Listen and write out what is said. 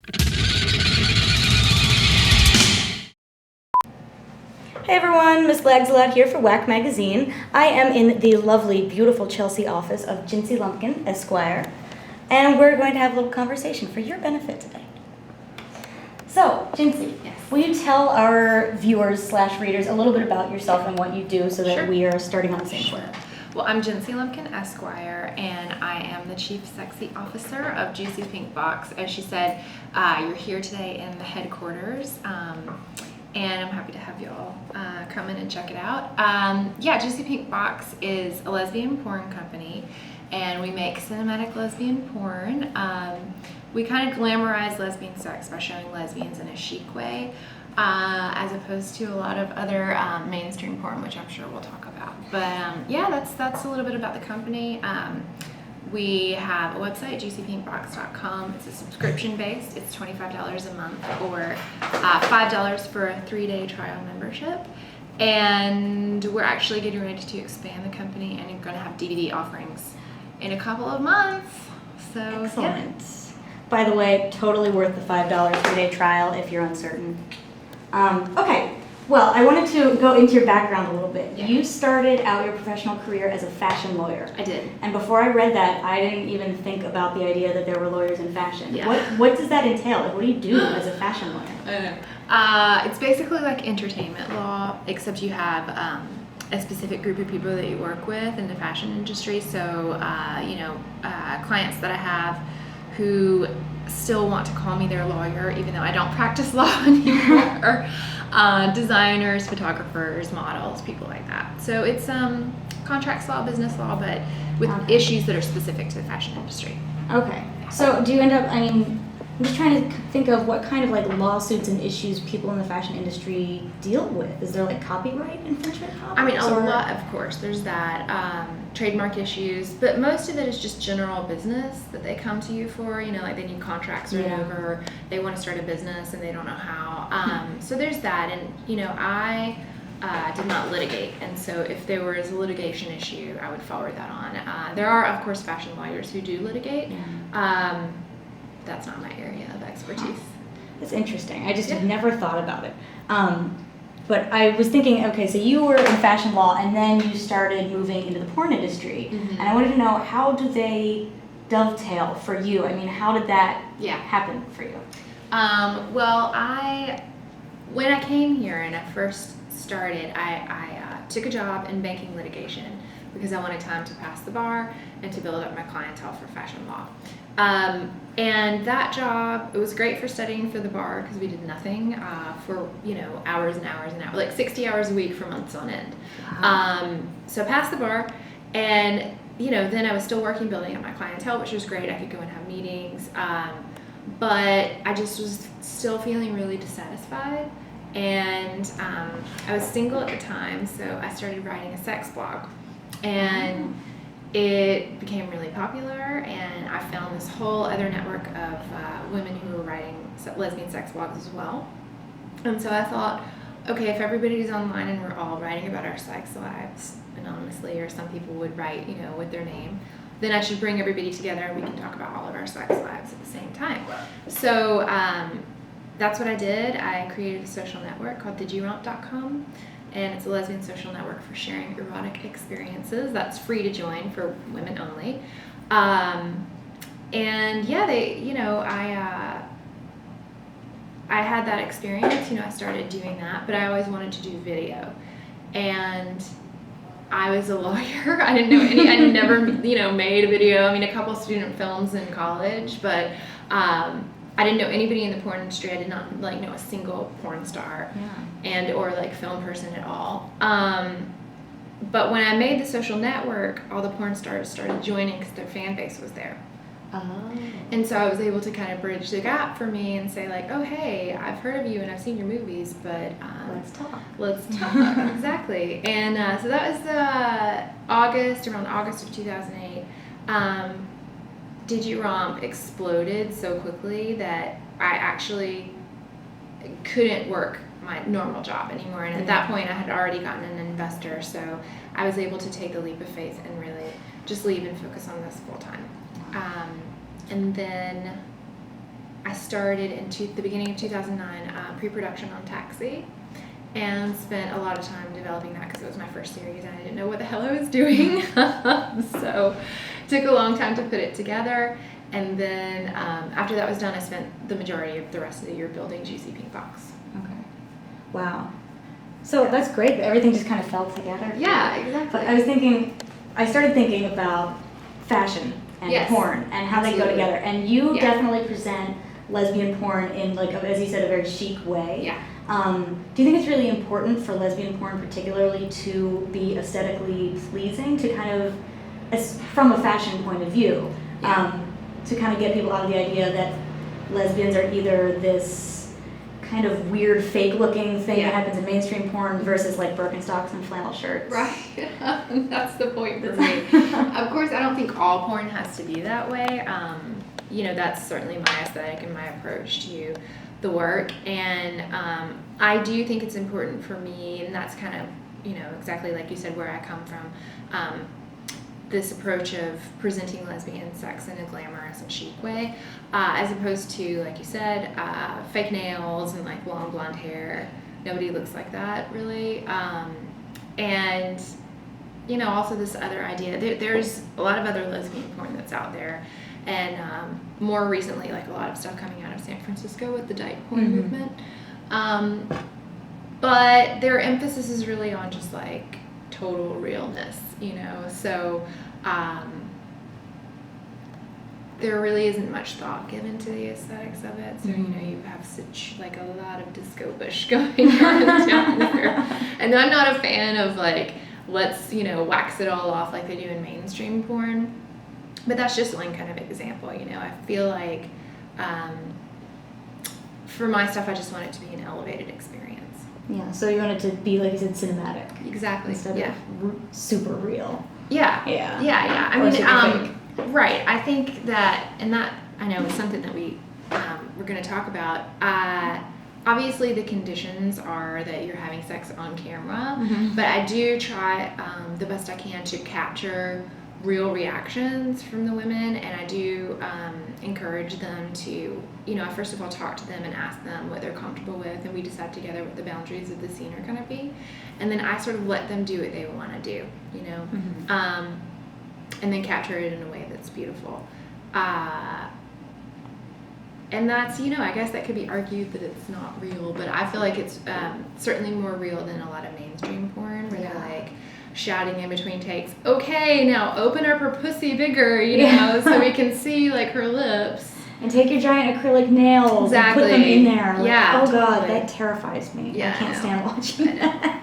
Hey everyone, Miss Lagsalad here for Whack Magazine. I am in the lovely, beautiful Chelsea office of Jincey Lumpkin, Esquire, and we're going to have a little conversation for your benefit today. So, Jincey, Yes. will you tell our viewers/readers a little bit about yourself and what you do so that Sure. we are starting on the same Sure. foot? Well, I'm Jincey Lumpkin, Esquire, and I am the Chief Sexy Officer of Juicy Pink Box. As she said, you're here today in the headquarters, and I'm happy to have you all come in and check it out. Juicy Pink Box is a lesbian porn company, and we make cinematic lesbian porn. We kind of glamorize lesbian sex by showing lesbians in a chic way, as opposed to a lot of other mainstream porn, which I'm sure we'll talk about. But that's a little bit about the company. We have a website, juicypinkbox.com. It's a subscription based. It's $25 a month or $5 for a 3-day trial membership. And we're actually getting ready to expand the company, and you're going to have DVD offerings in a couple of months. So Excellent. Yeah. By the way, totally worth the $5 3-day trial if you're uncertain. Okay, well, I wanted to go into your background a little bit. Yeah. You started out your professional career as a fashion lawyer. I did. And before I read that, I didn't even think about the idea that there were lawyers in fashion. Yeah. What does that entail? Like, what do you do as a fashion lawyer? It's basically like entertainment law, except you have a specific group of people that you work with in the fashion industry. So, clients that I have who still want to call me their lawyer, even though I don't practice law anymore, designers, photographers, models, people like that. So it's contracts law, business law, but with issues that are specific to the fashion industry. Okay. So do you end up, I'm just trying to think of what kind of like lawsuits and issues people in the fashion industry deal with. Is there like copyright infringement problems? A lot, of course. There's that, trademark issues, but most of it is just general business that they come to you for. Like they need contracts read over, they want to start a business and they don't know how. So there's that, and I did not litigate, and so if there was a litigation issue, I would forward that on. There are, of course, fashion lawyers who do litigate. That's not my area of expertise. It's interesting. I just had never thought about it. But I was thinking, okay, so you were in fashion law and then you started moving into the porn industry. Mm-hmm. And I wanted to know, how do they dovetail for you? How did that happen for you? When I came here and I first started, I took a job in banking litigation because I wanted time to pass the bar and to build up my clientele for fashion law. And that job, it was great for studying for the bar because we did nothing for hours and hours and hours, like 60 hours a week for months on end. Wow. So I passed the bar, and then I was still working, building up my clientele, which was great. I could go and have meetings, but I just was still feeling really dissatisfied. And I was single at the time, so I started writing a sex blog, and it became really popular, and I found this whole other network of women who were writing lesbian sex blogs as well. And so I thought, okay, if everybody's online and we're all writing about our sex lives anonymously, or some people would write, with their name, then I should bring everybody together and we can talk about all of our sex lives at the same time. So that's what I did. I created a social network called thegiromp.com. And it's a lesbian social network for sharing erotic experiences. That's free to join for women only. I had that experience. I started doing that, but I always wanted to do video. And I was a lawyer. I didn't know any. I never, made a video. A couple student films in college, but I didn't know anybody in the porn industry. I did not know a single porn star or film person at all. But when I made the social network, all the porn stars started joining because their fan base was there. Oh. And so I was able to kind of bridge the gap for me and say oh, hey, I've heard of you and I've seen your movies, but let's talk. Exactly. And so that was around August of 2008. Digiromp exploded so quickly that I actually couldn't work my normal job anymore. And at that point, I had already gotten an investor, so I was able to take the leap of faith and really just leave and focus on this full time. And then I started in the beginning of 2009, pre-production on Taxi, and spent a lot of time developing that because it was my first series and I didn't know what the hell I was doing. So it took a long time to put it together. And then after that was done, I spent the majority of the rest of the year building Juicy Pink Box. Okay. Wow. So that's great. Everything just kind of fell together. Yeah, exactly. But I started thinking about fashion and Yes. porn and how they go Absolutely. together. And you Yeah. definitely present lesbian porn in, like, as you said, a very chic way. Yeah. Do you think it's really important for lesbian porn particularly to be aesthetically pleasing, to kind of, from a fashion point of view, Yeah. to kind of get people out of the idea that lesbians are either this kind of weird fake-looking thing Yeah. that happens in mainstream porn versus like Birkenstocks and flannel shirts? Right. That's the point for me. Of course, I don't think all porn has to be that way. That's certainly my aesthetic and my approach to the work. And I do think it's important for me, and that's kind of, exactly like you said, where I come from. This approach of presenting lesbian sex in a glamorous and chic way, as opposed to, like you said, fake nails and like long blonde hair. Nobody looks like that, really. And also this other idea. There's a lot of other lesbian porn that's out there, and more recently, like a lot of stuff coming out of San Francisco with the dyke porn movement. But their emphasis is really on just like total realness, so there really isn't much thought given to the aesthetics of it. So you have such like a lot of disco bush going on down there, and I'm not a fan of like let's wax it all off like they do in mainstream porn. But that's just one kind of example. I feel like for my stuff, I just want it to be an elevated experience. Yeah, so you want it to be, like you said, cinematic. Exactly. Instead of super real. Yeah. Yeah. Yeah. Or super fake. Right. I think that, and that I know is something that we're going to talk about. Obviously, the conditions are that you're having sex on camera, but I do try the best I can to capture real reactions from the women, and I do encourage them to, I first of all talk to them and ask them what they're comfortable with, and we decide together what the boundaries of the scene are going to be, and then I sort of let them do what they want to do, and then capture it in a way that's beautiful. And that's, I guess that could be argued that it's not real, but I feel like it's certainly more real than a lot of mainstream porn where they're like shouting in between takes, okay, now open up her pussy bigger, so we can see like her lips. And take your giant acrylic nails Exactly. and put them in there. Like, Yeah, oh God, totally. that terrifies me. Yeah, I can't I know. stand watching that.